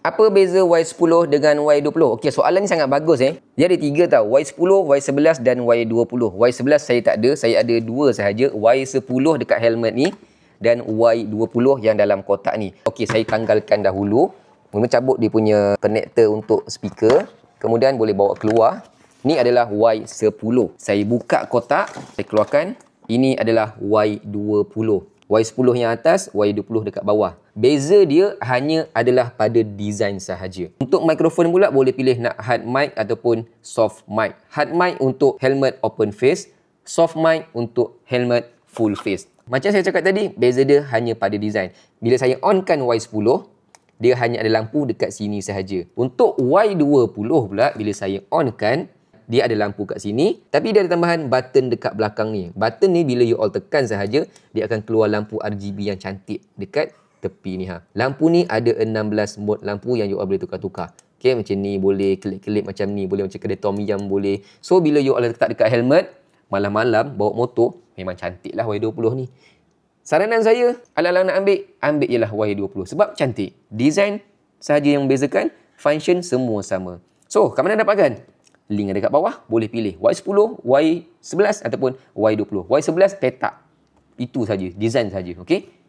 Apa beza Y10 dengan Y20? Okey, soalan ni sangat bagus Dia ada 3 tau. Y10, Y11 dan Y20. Y11 saya tak ada, saya ada 2 sahaja. Y10 dekat helmet ni dan Y20 yang dalam kotak ni. Okey, saya tanggalkan dahulu. Mula cabut dia punya connector untuk speaker. Kemudian boleh bawa keluar. Ni adalah Y10. Saya buka kotak, saya keluarkan. Ini adalah Y20. Y10 yang atas, Y20 dekat bawah. Beza dia hanya adalah pada design sahaja. Untuk mikrofon pula boleh pilih nak hard mic ataupun soft mic. Hard mic untuk helmet open face, soft mic untuk helmet full face. Macam saya cakap tadi, beza dia hanya pada design. Bila saya onkan Y10, dia hanya ada lampu dekat sini sahaja. Untuk Y20 pula, bila saya onkan, dia ada lampu kat sini, tapi dia ada tambahan button dekat belakang ni. Button ni bila you all tekan sahaja, dia akan keluar lampu RGB yang cantik dekat tepi ni. Lampu ni ada 16 mode lampu yang you all boleh tukar-tukar. Okay, macam ni, boleh kelip-kelip macam ni, boleh macam kedai Tom Yum, boleh. So, bila you all letak dekat helmet, malam-malam bawa motor, memang cantik lah Y20 ni. Saranan saya, alang-alang nak ambil je lah Y20. Sebab cantik. Design sahaja yang membezakan, function semua sama. So, kat mana dapatkan? Link ada kat bawah, boleh pilih Y10, Y11 ataupun Y20. Y11 petak. Itu saja, design saja, okey?